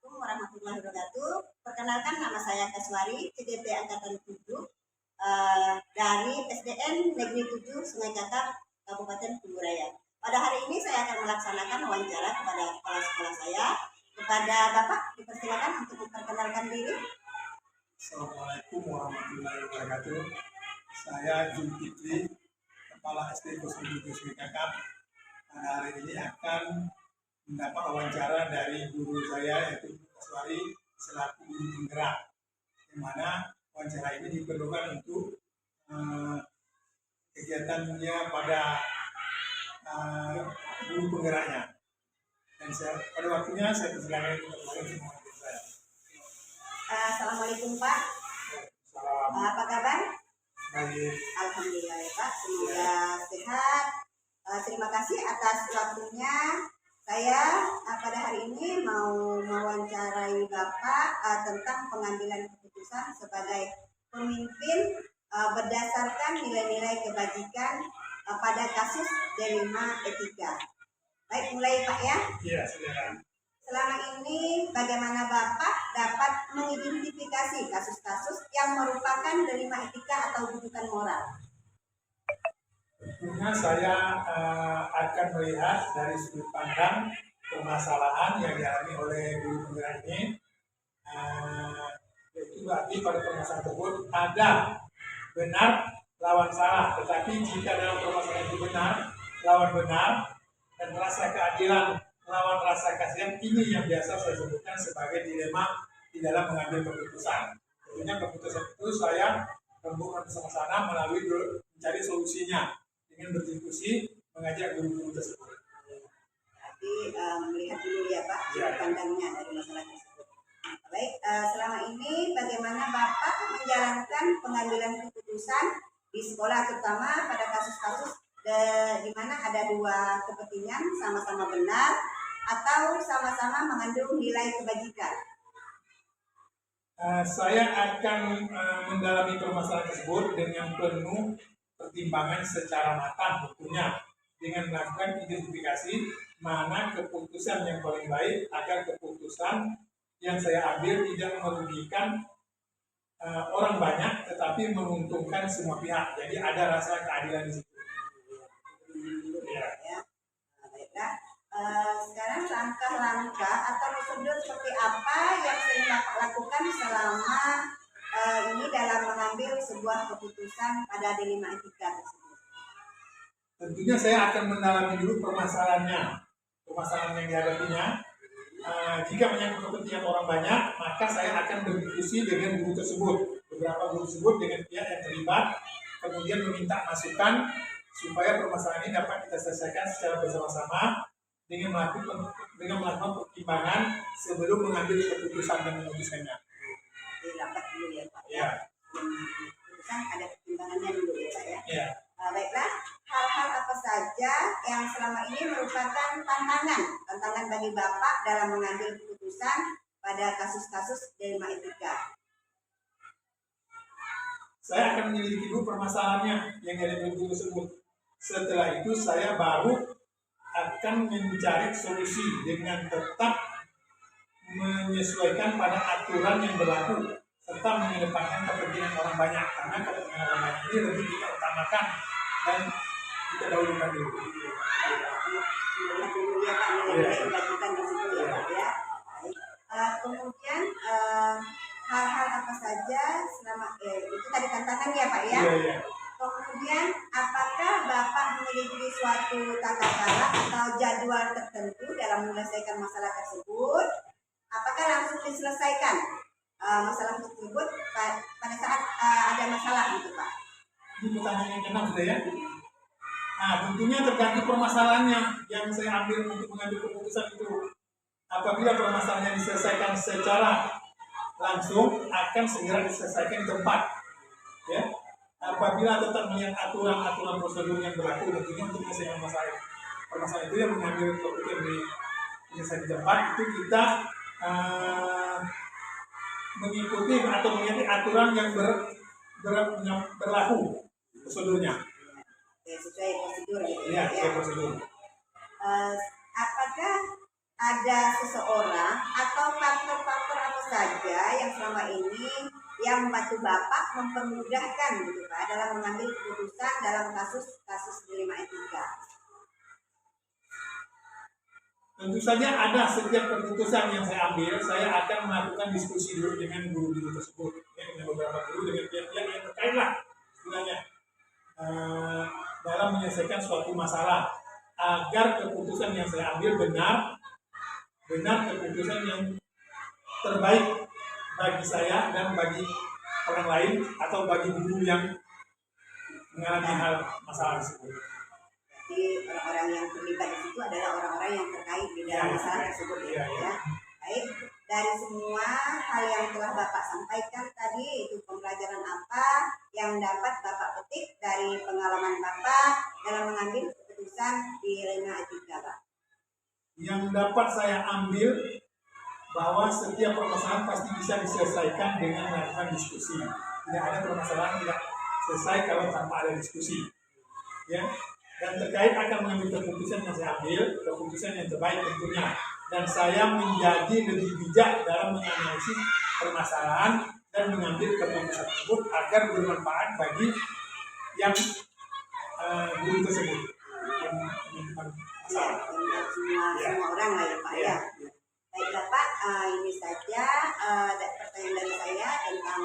Assalamualaikum warahmatullahi wabarakatuh. Perkenalkan, nama saya Kaswari, CDP Angkatan 7 dari SDN Negeri 7 Sungai Cakap, Kabupaten Kuburaya. Pada hari ini saya akan melaksanakan wawancara kepada kepala sekolah saya. Kepada Bapak, dipersilakan untuk memperkenalkan diri. Assalamualaikum warahmatullahi wabarakatuh. Saya Zulkifli, Kepala SD 07 Sungai Cakap. Pada hari ini akan mendapat wawancara dari guru saya, yaitu Kaswari selaku guru penggerak, di mana wawancara ini diperlukan untuk kegiatannya pada guru penggeraknya. Dan pada waktunya saya persilakan untuk semua saya. Assalamualaikum Pak. Salam. Apa kabar? Baik. Alhamdulillah ya Pak, semoga sehat. Terima kasih atas waktunya. Saya pada hari ini mau mewawancarai Bapak tentang pengambilan keputusan sebagai pemimpin berdasarkan nilai-nilai kebajikan pada kasus D5 etika. Baik, mulai Pak ya. Iya, silakan. Selama ini bagaimana Bapak dapat mengidentifikasi kasus-kasus yang merupakan D5 etika atau rujukan moral? Tentunya saya akan melihat dari sudut pandang permasalahan yang dialami oleh guru penggerak ini. Itu berarti pada permasalahan tersebut ada benar lawan salah. Tetapi jika dalam permasalahan itu benar lawan benar dan rasa keadilan lawan rasa kasihan, ini yang biasa saya sebutkan sebagai dilema di dalam mengambil keputusan. Tentunya keputusan itu saya rembukan bersama-sama melalui mencari solusinya dengan berdiskusi, mengajak guru-guru tersebut. Berarti melihat dulu ya Pak sudut pandangnya dari masalah tersebut. Baik, selama ini bagaimana Bapak menjalankan pengambilan keputusan di sekolah, terutama pada kasus-kasus di mana ada dua kepentingan sama-sama benar atau sama-sama mengandung nilai kebajikan? Saya akan mendalami permasalahan tersebut dengan penuh pertimbangan secara matang, tentunya dengan melakukan identifikasi mana keputusan yang paling baik agar keputusan yang saya ambil tidak merugikan orang banyak, tetapi menguntungkan semua pihak. Jadi ada rasa keadilan di situ. Ya. Baiklah. Sekarang langkah-langkah atau prosedur seperti apa yang sering Bapak lakukan selama ini dalam mengambil sebuah keputusan pada D5 etika tersebut? Tentunya saya akan mendalami dulu permasalahan yang dihadapinya. Jika menyangkut kepentingan orang banyak, maka saya akan berdiskusi dengan guru tersebut, beberapa guru tersebut dengan pihak yang terlibat, kemudian meminta masukan supaya permasalahan ini dapat kita selesaikan secara bersama-sama dengan melakukan pertimbangan sebelum mengambil keputusan dan memutuskannya. Rapat dulu ya Pak. Ya. Keputusan ada pertimbangannya dulu ya Pak ya. Ya. Baiklah, hal-hal apa saja yang selama ini merupakan tantangan bagi Bapak dalam mengambil keputusan pada kasus-kasus D5 etika? Saya akan menyelidiki dulu permasalahannya yang ada di guru tersebut. Setelah itu saya baru akan mencari solusi dengan tetap menyesuaikan pada aturan yang berlaku serta mengedepankan kepentingan orang banyak, karena kepentingan orang banyak ini lebih kita utamakan dan kita dahulukan dulu. Kemudian hal-hal apa saja selama itu tadi tantangan ya Pak ya. Iya. Kemudian apakah Bapak memiliki suatu tata cara atau jadwal tertentu dalam menyelesaikan masalah tersebut? Apakah langsung diselesaikan masalah tersebut pada saat ada masalah gitu Pak? Ini pertanyaan yang keenam sudah ya. Tentunya tergantung permasalahannya yang saya ambil untuk mengambil keputusan itu. Apabila permasalahannya diselesaikan secara langsung, akan segera diselesaikan di tempat. Ya. Apabila tetap melihat aturan prosedur yang berlaku, tentunya untuk menyelesaikan permasalahan itu yang mengambil keputusan di tempat, itu kita mengikuti atau mengikuti aturan yang berlaku prosedurnya. Sesuai prosedur gitu ya. Sesuai prosedur. Apakah ada seseorang atau faktor-faktor apa saja yang selama ini yang membantu Bapak mempermudahkan gitu Pak dalam mengambil keputusan dalam kasus-kasus dilema etika? Tentu saja ada. Setiap keputusan yang saya ambil, saya akan melakukan diskusi dulu dengan guru-guru tersebut, ya, dengan beberapa guru, dengan pihak-pihak yang terkait lah istilahnya, dalam menyelesaikan suatu masalah, agar keputusan yang saya ambil benar keputusan yang terbaik bagi saya dan bagi orang lain atau bagi guru yang mengalami hal masalah tersebut. Jadi orang-orang yang terlibat di situ adalah orang-orang yang terkait di dalam masalah tersebut ya. Baik, dari semua hal yang telah Bapak sampaikan tadi, itu pembelajaran apa yang dapat Bapak petik dari pengalaman Bapak dalam mengambil keputusan di dilema etika, Pak? Yang dapat saya ambil bahwa setiap permasalahan pasti bisa diselesaikan dengan melakukan diskusi. Tidak ada permasalahan tidak selesai kalau tanpa ada diskusi. Ya, dan terkait akan mengambil keputusan yang saya ambil, keputusan yang terbaik tentunya. Dan saya menjadi lebih bijak dalam menganalisis permasalahan dan mengambil keputusan tersebut agar bermanfaat bagi yang guru tersebut yang menyebabkan masalah. Semua orang lah ya Pak ya. Baiklah Pak, ini saja pertanyaan dari saya tentang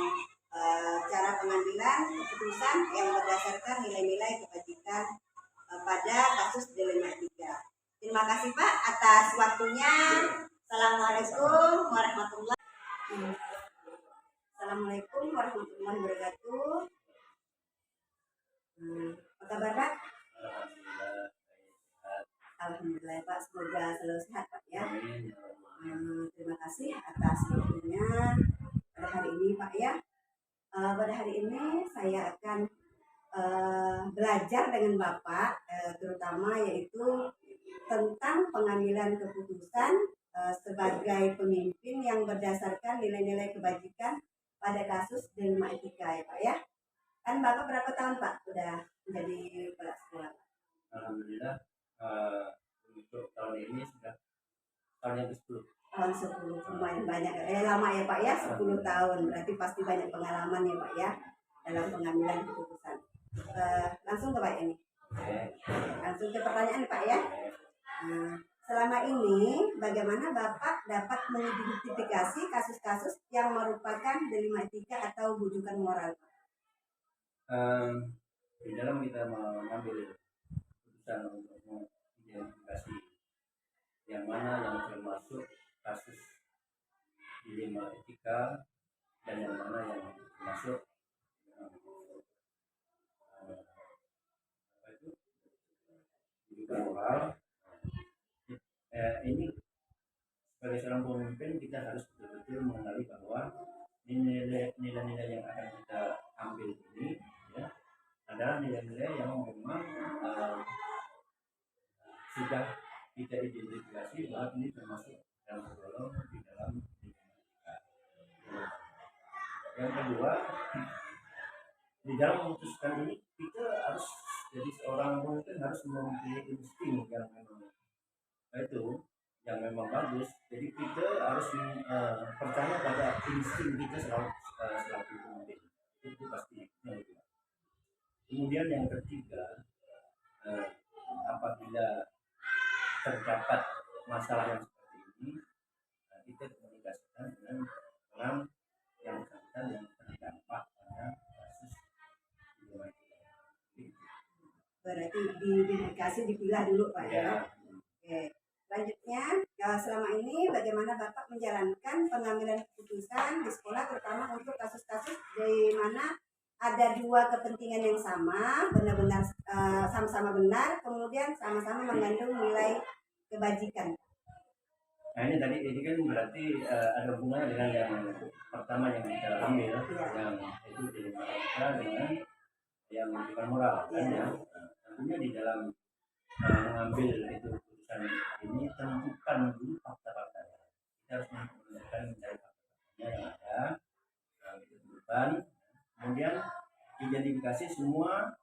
cara pengambilan keputusan yang berdasarkan nilai-nilai kebajikan pada kasus dilema etika. Terima kasih Pak atas waktunya. Assalamualaikum warahmatullahi wabarakatuh. Apa kabar Pak? Alhamdulillah Pak, semoga selalu sehat Pak ya. Terima kasih atas waktunya pada hari ini Pak ya. Pada hari ini saya akan belajar dengan Bapak terutama yaitu tentang pengambilan keputusan sebagai pemimpin yang berdasarkan nilai-nilai kebajikan pada kasus dilema etika ya Pak ya. Kan Bapak berapa tahun Pak udah menjadi kepala sekolah? Alhamdulillah untuk tahun ini sudah tahun yang ke-10. Tahun 10, lumayan banyak. Lama ya Pak ya, 10 tahun. Berarti pasti banyak pengalaman ya Pak ya dalam pengambilan keputusan. Langsung ke Pak ini. Langsung ke pertanyaan Pak ya. Selama ini bagaimana Bapak dapat mengidentifikasi kasus-kasus yang merupakan dilema etika atau bujukan moral? Di dalam kita mengambil keputusan untuk mengidentifikasi yang mana yang termasuk kasus dilema etika dan yang mana yang termasuk bujukan moral. Ini sebagai seorang pemimpin kita harus betul-betul mengenali bahwa nilai-nilai yang akan kita ambil ini ya, adalah nilai-nilai yang memang sudah kita identifikasi bahwa ini termasuk dalam tergolong di dalam etika. Yang kedua, di dalam memutuskan ini kita harus jadi seorang pemimpin harus memiliki insting yang memang bagus. Jadi kita harus percaya pada insting kita selaku pemimpin. Itu pasti yang kedua. Kemudian yang ketiga, apabila terdapat masalah yang seperti ini, kita komunikasikan dengan orang yang bersangkutan yang terdampak pada kasus dilema etika. Berarti diidentifikasi, dipilah dulu Pak ya. Oke. Selanjutnya, selama ini bagaimana Bapak menjalankan pengambilan keputusan di sekolah terutama untuk kasus-kasus di mana ada dua kepentingan yang sama, benar-benar sama-sama benar, kemudian sama-sama mengandung nilai kebajikan. Nah ini tadi ini kan berarti ada hubungannya dengan yang pertama yang kita ambil, yang itu dilema etika dengan yang bukan moral. Ya. Tentunya di dalam mengambil itu keputusan ini tentukan dulu fakta-faktanya. Kita harus mencari fakta-faktanya yang ada, itu bukan. Kemudian identifikasi semua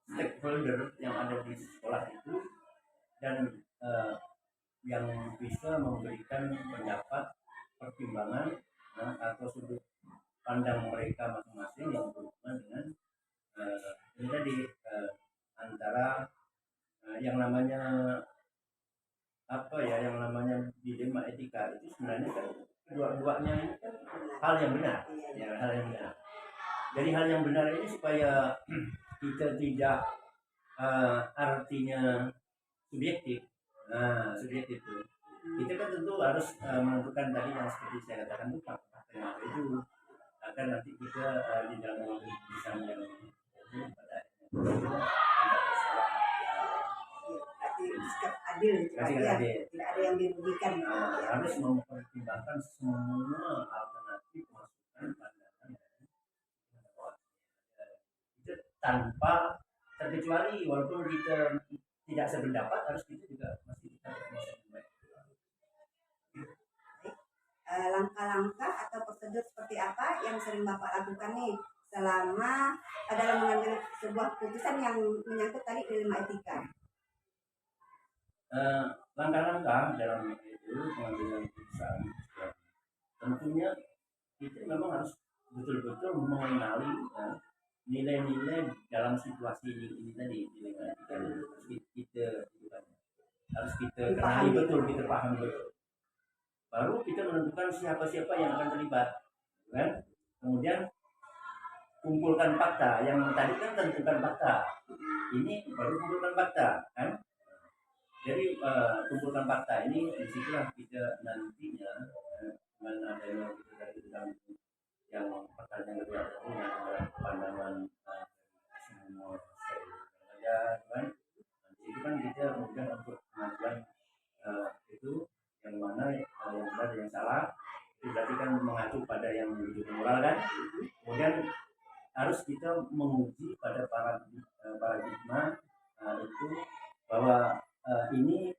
stakeholder yang ada di sekolah itu dan yang bisa memberikan pendapat pertimbangan atau sudut pandang mereka masing-masing yang berhubungan dengan ini tadi antara yang namanya apa ya, yang namanya dilema etika itu sebenarnya kan dua-duanya ini kan hal yang benar, ya hal yang benar. Jadi hal yang benar ini supaya kita tidak artinya subjektif. Nah, subjektif itu kita kan tentu harus menentukan tadi yang seperti saya katakan itu fakta itu akan nanti kita di dalam keputusan yang itu pada tidak bersalah. Berarti sikap adil gitu Pak ya. Tidak ada yang dirugikan. Harus mempertimbangkan semua alternatif masukan pandangan itu tanpa terkecuali, walaupun kita tidak sependapat harus kita juga masih kita langkah-langkah atau prosedur seperti apa yang sering Bapak lakukan nih selama dalam mengambil sebuah keputusan yang menyangkut tadi dilema etika? Langkah-langkah dalam itu pengambilan keputusan tentunya kita memang harus betul-betul mengenali nilai-nilai dalam situasi ini tadi, dilema etika harus kita kenali betul, kita pahami betul. Baru kita menentukan siapa-siapa yang akan terlibat, kan? Kemudian kumpulkan fakta, yang tadi kan tentukan fakta, ini baru kumpulkan fakta, kan? Jadi kumpulkan fakta ini, disitulah kita nantinya dengan adanya kita tadi tentang yang pertanyaan kedua itu yang pandangan semua saja, kan? Itu kan kita mudah untuk mengajukan itu yang mana yang benar yang salah, itu berarti kan mengacu pada yang menuju moral, kan? Kemudian harus kita menguji pada paradigma itu bahwa ini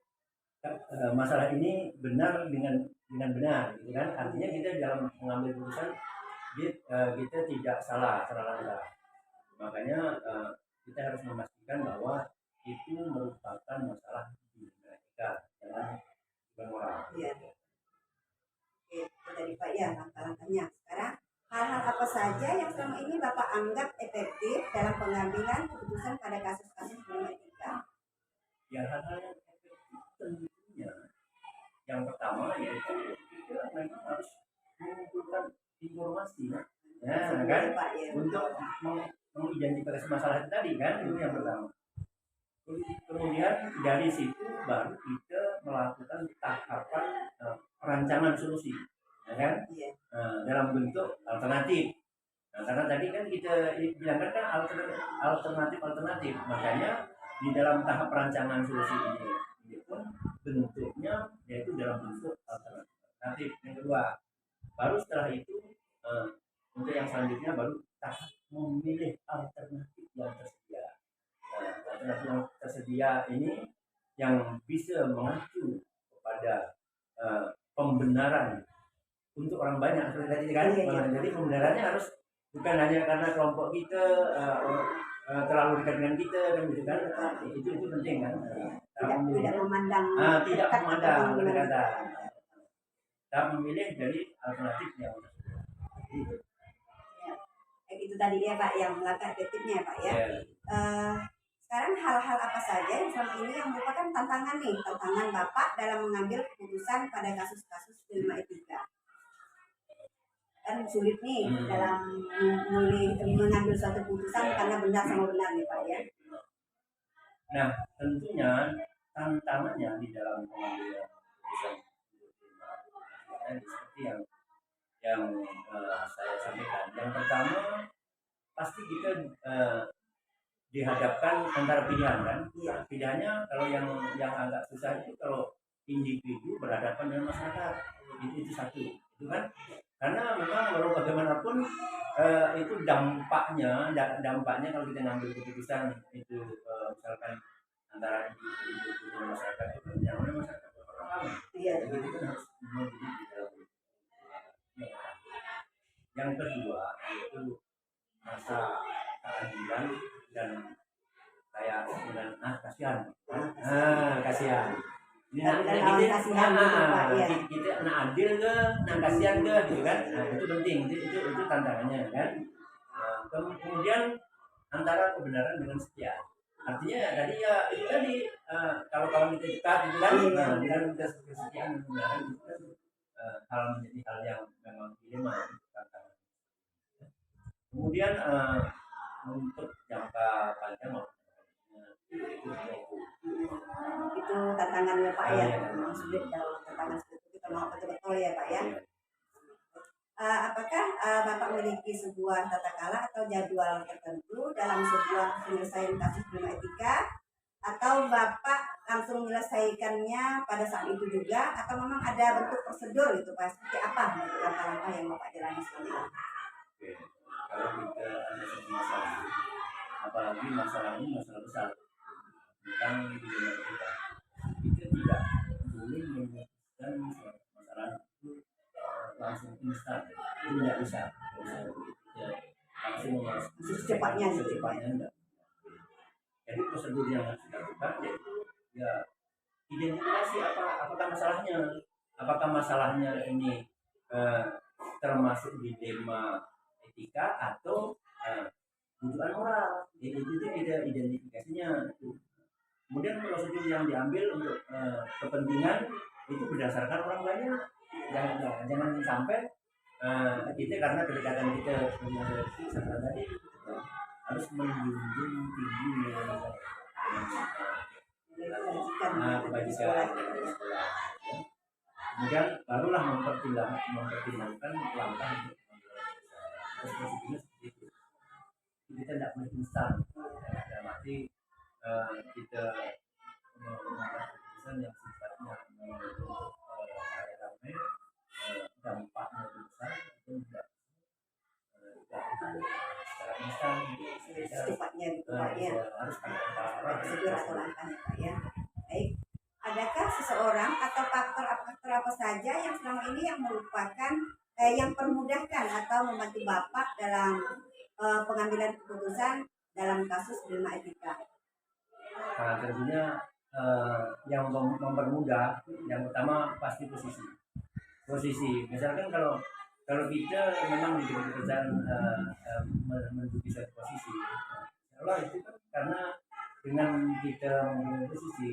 masalah ini benar dengan benar, gitu kan? Artinya kita dalam mengambil keputusan kita tidak salah langkah. Makanya kita harus memastikan bahwa itu merupakan masalah etika, jangan moral. Iya. Oke, itu tadi Pak ya langkah-langkahnya. Sekarang hal-hal apa saja yang selama ini Bapak anggap efektif dalam pengambilan keputusan pada kasus-kasus dilema etika? Ya, hal-hal yang efektif tentunya yang pertama yaitu kita memang harus mengumpulkan informasi, ya kan, Pak, ya. untuk mengidentifikasi masalah itu tadi, kan, itu yang pertama. Kemudian dari situ baru kita melakukan tahapan perancangan solusi, ya kan? Iya. Dalam bentuk alternatif. Karena tadi kan kita bilangkan kan alternatif, makanya di dalam tahap perancangan solusi ini pun bentuknya yaitu dalam bentuk alternatif. Yang kedua, baru setelah itu untuk yang selanjutnya baru tahap memilih alternatif yang tersedia. Alternatif yang tersedia ini yang bisa mengacu kepada pembenaran untuk orang banyak seperti tadi, kan? Jadi pembenarannya harus bukan hanya karena kelompok kita terlalu dekat dengan kita, kan, gitu kan? Itu penting, kan? Tidak memandang pendekatan. Kita memilih dari alternatif yang itu. Ya. Itu tadi ya Pak yang langkah efektifnya Pak ya. Sekarang hal-hal apa saja yang selama ini yang merupakan tantangan Bapak dalam mengambil keputusan pada kasus-kasus dilema etika? Kan sulit nih dalam mengambil suatu keputusan karena benar sama benar nih Pak ya. Nah, tentunya tantangannya di dalam pengambilan keputusan seperti yang saya sampaikan. Yang pertama pasti kita dihadapkan antara pilihan, kan? Iya. Pilihannya kalau yang agak susah itu kalau individu berhadapan dengan masyarakat, itu satu, itu kan? Karena memang walau bagaimanapun itu dampaknya kalau kita ngambil keputusan itu misalkan antara individu dan masyarakat itu yang mana masyarakat orang. Iya. Jadi itu kan harus menjadi di dalam. Yang kedua itu masa keadilan dan kayak dengan kasihan. lawan kasihan gitu, Pak, ya. Kita nak adil ke, nak kasihan ke, gitu kan? Nah, itu penting, itu tantangannya kan. Kemudian antara kebenaran dengan setia. Artinya tadi ya itu tadi kalau kawan kita dekat gitu kan, dengan kita kesetiaan dan kebenaran itu kan hal menjadi hal yang memang dilema tantangan. Kemudian untuk jangka panjang itu tantangannya Pak ya, sulit dalam tantangan seperti itu kita mau betul-betul ya Pak ya. Apakah Bapak memiliki sebuah tata cara atau jadwal tertentu dalam sebuah penyelesaian kasus dilema etika, atau Bapak langsung menyelesaikannya pada saat itu juga, atau memang ada bentuk prosedur gitu Pak, seperti apa langkah-langkah yang Bapak jalani selama ini? Oke. Kalau kita ada satu masalah, apalagi masalah ini masalah besar tentang dilema etika, kita tidak boleh menyelesaikan masalah itu langsung instan, itu tidak bisa ya, langsung secepatnya enggak. Jadi prosedur yang harus dilakukan yaitu ya identifikasi apakah masalahnya ini termasuk dilema etika atau kebutuhan moral. Jadi itu tidak identifikasinya. Kemudian prosedur yang diambil untuk kepentingan itu berdasarkan orang banyak. Jangan sampai kita karena kedekatan kita dengan tersangka tadi harus menjunjung tinggi kebajikan sekolah. Kemudian barulah mempertimbangkan langkah untuk prosedurnya seperti itu. Kita tidak boleh instan. Dalam arti kita mengambil keputusan yang sifatnya untuk ramai, dampaknya besar, itu tidak secara instan. Secepatnya gitu Pak ya. Harus ada prosedur atau langkahnya Pak ya. Baik. Adakah seseorang atau faktor apa saja yang selama ini yang merupakan yang permudahkan atau membantu Bapak dalam pengambilan keputusan dalam kasus dilema etika? Nah, tentunya yang mempermudah yang pertama pasti posisi. Misalkan kalau kita memang di pekerjaan menduduki satu posisi, Allah itu kan karena dengan kita memiliki posisi,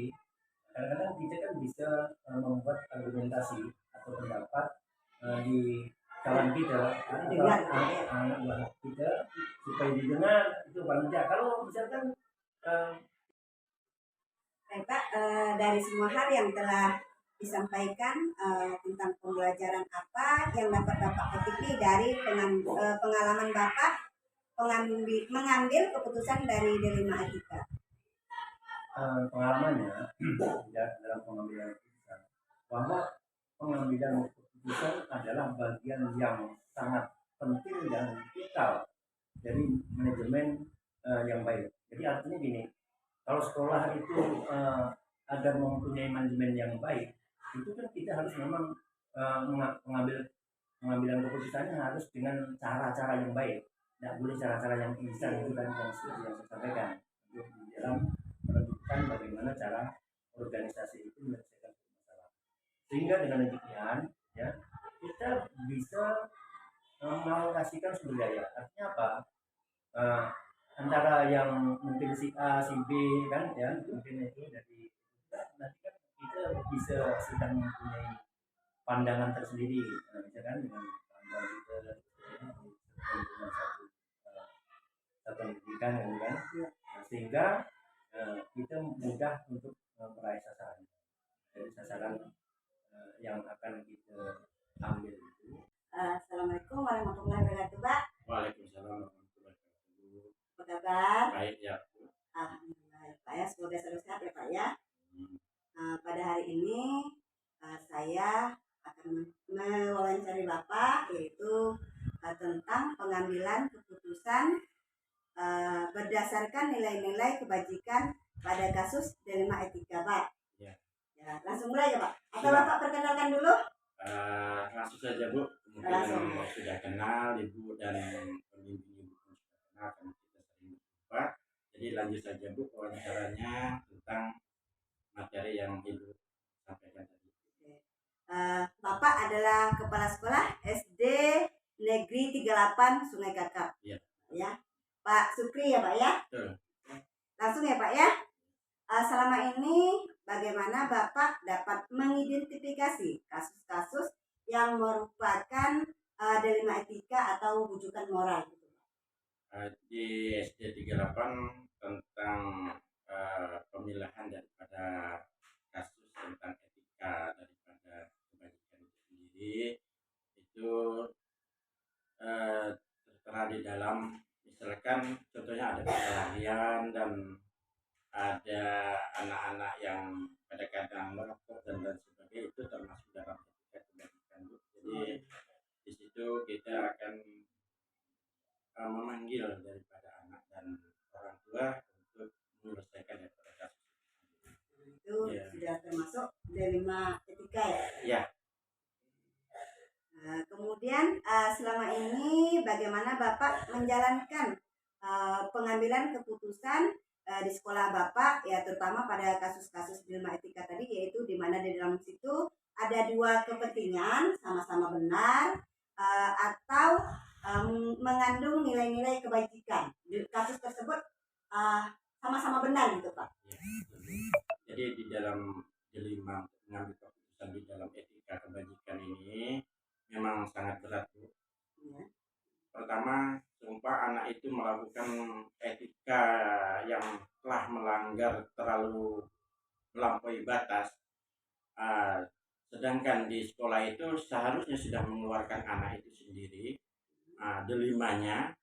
kadang-kadang kita kan bisa membuat argumentasi atau pendapat di kawan kita atau anak buah kita supaya didengar, itu paling tidak. Kalau misalkan Pak, dari semua hal yang telah disampaikan tentang pembelajaran apa yang dapat Bapak petik dari pengalaman Bapak mengambil keputusan dari dilema etika? Pengalamannya dalam pengambilan keputusan bahwa pengambilan keputusan adalah bagian yang sangat penting dan vital dari manajemen yang baik. Jadi artinya gini, kalau sekolah itu agar mempunyai manajemen yang baik, itu kan kita harus memang pengambilan keputusannya harus dengan cara-cara yang baik. Tidak boleh cara-cara yang instan, itu kan yang seperti yang saya sampaikan di dalam menentukan bagaimana cara organisasi itu menyelesaikan masalah. Sehingga dengan demikian ya kita bisa mengalokasikan sumber daya. Artinya apa? Antara yang mungkin si A, si B kan ya, mungkin itu dari nanti kan kita bisa sedang mempunyai pandangan tersendiri, misalkan dengan pandangan kita dengan satu pendidikan kan, sehingga kita mudah untuk meraih sasaran. Jadi sasaran yang akan kita ambil itu. Assalamualaikum warahmatullahi wabarakatuh, Pak. Waalaikumsalam warahmatullahi wabarakatuh. Apa kabar? Baik ya. Alhamdulillah, Pak ya, semoga selalu sehat ya Pak ya. Pada hari ini saya akan mewawancari Bapak yaitu tentang pengambilan keputusan berdasarkan nilai-nilai kebajikan pada kasus dilema etika, Pak. Ya, langsung mulai ya Pak. Atau ya. Bapak perkenalkan dulu? Langsung saja Bu. Mungkin sudah kenal Ibu dan pembimbing Ibu pun sudah kenal karena kita sering berjumpa. Jadi lanjut saja Bu wawancaranya tentang materi yang Ibu sampaikan tadi. Bapak adalah kepala sekolah SD Negeri 38 Sungai Kakap. Iya. Ya, Pak Sukri ya Pak ya. Betul. Langsung ya Pak ya. Selama ini bagaimana Bapak dapat mengidentifikasi kasus-kasus yang merupakan dilema etika atau bujukan moral? Di SD 38 tentang pemilahan daripada kasus tentang etika daripada kebajikan itu sendiri itu tertera di dalam, misalkan contohnya ada perkelahian dan ada anak-anak yang kadang-kadang merokok dan lain sebagainya, itu termasuk dalam etika kebajikan, Bu. Jadi di situ kita akan memanggil daripada anak dan orang tua untuk menyelesaikan daripada kasus Itu Iya. sudah termasuk dilema etika ya. ya. Kemudian selama ini bagaimana Bapak menjalankan pengambilan keputusan di sekolah Bapak ya, terutama pada kasus-kasus dilema etika tadi, yaitu di mana di dalam situ ada dua kepentingan sama-sama benar atau mengandung nilai-nilai kebajikan. Di kasus tersebut sama-sama benar gitu Pak. Ya. Jadi di dalam dilema mengambil keputusan di dalam etika kebajikan ini memang sangat berat, Bu. Ya. Pertama, sumpah anak itu melakukan etika yang telah melanggar terlalu melampaui batas. Sedangkan di sekolah itu seharusnya sudah mengeluarkan anak itu sendiri. Dilemanya,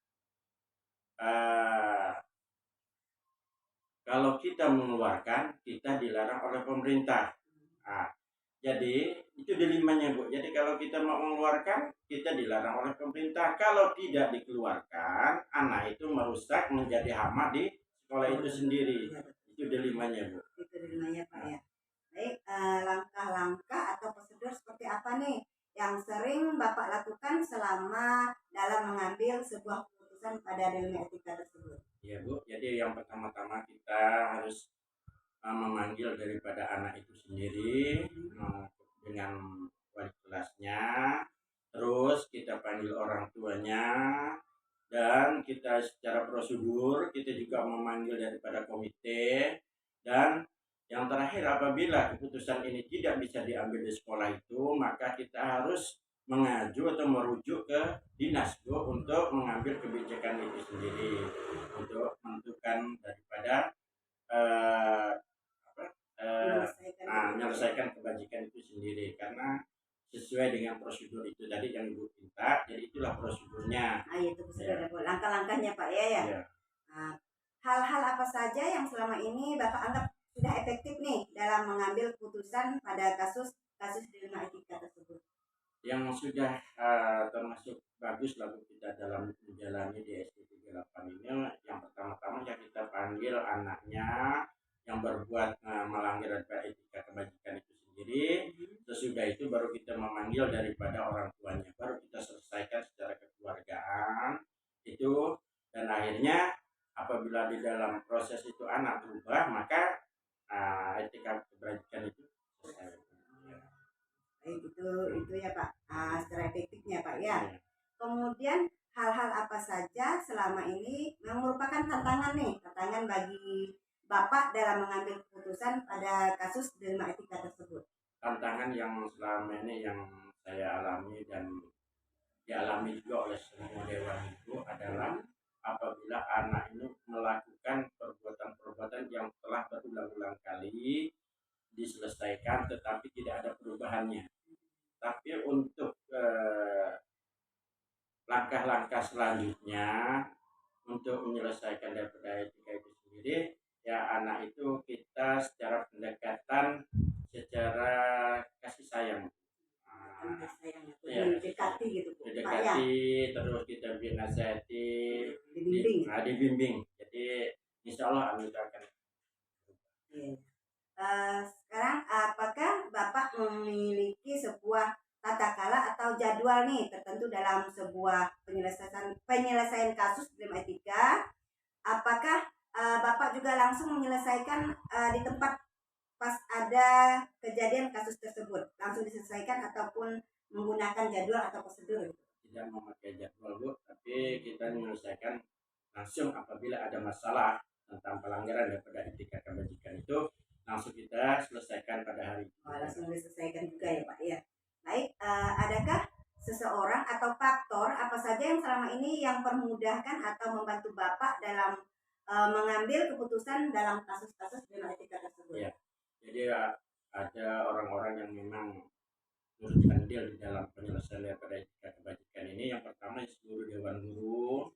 kalau kita mengeluarkan, kita dilarang oleh pemerintah. Jadi itu dilemanya, Bu. Jadi kalau kita mau mengeluarkan, kita dilarang oleh pemerintah. Kalau tidak dikeluarkan, anak itu merusak, menjadi hama di sekolah itu sendiri. Itu dilemanya, Bu. Itu dilemanya Pak ya. Baik, langkah-langkah atau prosedur seperti apa nih yang sering Bapak lakukan selama dalam mengambil sebuah keputusan pada dilema etika tersebut? Ya, Bu. Jadi yang pertama-tama kita harus memanggil daripada anak itu sendiri dengan wali kelasnya, terus kita panggil orang tuanya, dan kita secara prosedur kita juga memanggil daripada komite. Dan yang terakhir, apabila keputusan ini tidak bisa diambil di sekolah itu, maka kita harus mengaju atau merujuk ke dinas, Bu, untuk mengambil kebijakan itu sendiri untuk menentukan daripada menyelesaikan kebajikan itu sendiri, karena sesuai dengan prosedur itu tadi yang Ibu minta. Jadi itulah prosedurnya. Itu prosedur langkah-langkahnya Pak ya. Ya. Hal-hal apa saja yang selama ini Bapak anggap sudah efektif nih dalam mengambil keputusan pada kasus dilema etika tersebut? Yang sudah termasuk bagus lalu kita dalam menjalani di SD 38 ini, yang pertama-tama ya kita panggil anaknya yang berbuat melanggar etika kebajikan itu sendiri. Sesudah itu baru kita memanggil daripada orang tuanya, baru kita selesaikan secara kekeluargaan itu. Dan akhirnya apabila di dalam proses itu anak berubah, maka etika kebajikan itu selesai. Itu ya Pak, secara efektifnya Pak ya. Kemudian hal-hal apa saja selama ini yang merupakan tantangan bagi Bapak dalam mengambil keputusan pada kasus dilema etika tersebut? Tantangan yang selama ini yang saya alami dan dialami juga oleh semua dewan itu adalah apabila anak ini melakukan perbuatan-perbuatan yang telah berulang-ulang kali diselesaikan tetapi tidak ada perubahannya. Tapi untuk langkah-langkah selanjutnya untuk menyelesaikan daripada etika itu sendiri, ya anak itu kita secara pendekatan, secara kasih sayang, Didekati gitu Bu, Pak ya. Terus kita dinasihati, Dibimbing. Jadi insya Allah anak akan. Sekarang apakah Bapak memiliki sebuah tata cara atau jadwal nih tertentu dalam sebuah penyelesaian kasus dilema etika? Apakah Bapak juga langsung menyelesaikan di tempat pas ada kejadian kasus tersebut langsung diselesaikan ataupun menggunakan jadwal atau prosedur? Tidak memakai jadwal Bu, tapi kita menyelesaikan langsung apabila ada masalah tentang pelanggaran daripada etika kebajikan itu langsung kita selesaikan pada hari itu. Langsung diselesaikan juga ya Pak ya. Baik, adakah seseorang atau faktor apa saja yang selama ini yang memudahkan atau membantu Bapak dalam mengambil keputusan dalam kasus-kasus dengan etika tersebut? Ya, jadi ada orang-orang yang memang turut andil di dalam penyelesaian daripada etika kebajikan ini. Yang pertama seluruh dewan guru,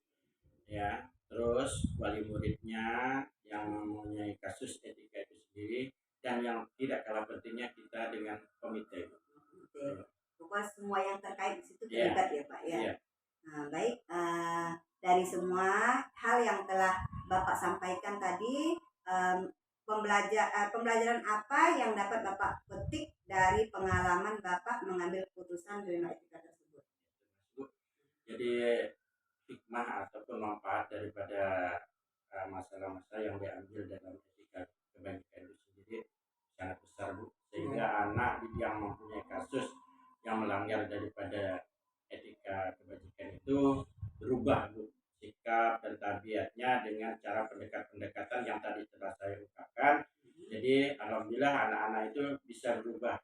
ya, terus wali muridnya yang mempunyai kasus etika itu sendiri, dan yang tidak kalah pentingnya kita dengan komite. Pokoknya semua yang terkait di situ Iya. terlibat ya Pak ya. Iya. Nah, baik, dari semua hal yang telah Bapak sampaikan tadi, pembelajaran apa yang dapat Bapak petik dari pengalaman Bapak mengambil keputusan dengan etika tersebut? Jadi hikmah ataupun manfaat daripada masalah-masalah yang diambil dalam etika kebajikan itu sendiri sangat besar Bu, sehingga anak yang mempunyai kasus yang melanggar daripada etika kebajikan itu berubah Bu, sikap dan tabiatnya dengan cara pendekatan yang tadi telah saya ungkapkan. Jadi alhamdulillah anak-anak itu bisa berubah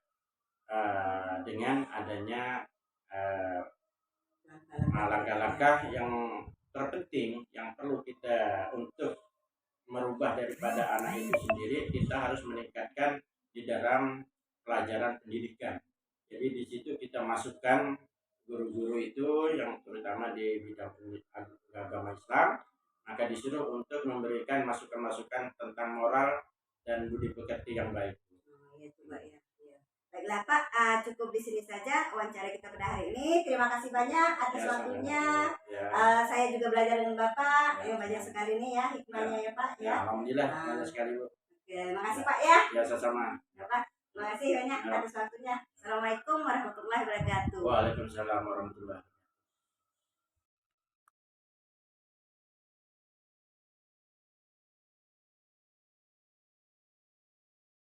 dengan adanya langkah-langkah yang terpenting yang perlu kita untuk merubah daripada anak itu sendiri. Kita harus meningkatkan di dalam pelajaran pendidikan. Jadi di situ kita masukkan guru-guru itu yang terutama di bidang agama Islam, maka disuruh untuk memberikan masukan-masukan tentang moral dan budi pekerti yang baik. Ya, coba ya. Baiklah Pak, cukup di sini saja wawancara kita pada hari ini. Terima kasih banyak atas waktunya. Saya juga belajar dengan Bapak. Ya, banyak sekali nih ya hikmahnya ya Pak ya. Alhamdulillah banyak sekali Bu. Oke, makasih Pak ya. Ya sama-sama. Bapak, terima kasih banyak atas waktunya. Assalamualaikum warahmatullahi wabarakatuh. Waalaikumsalam warahmatullahi wabarakatuh.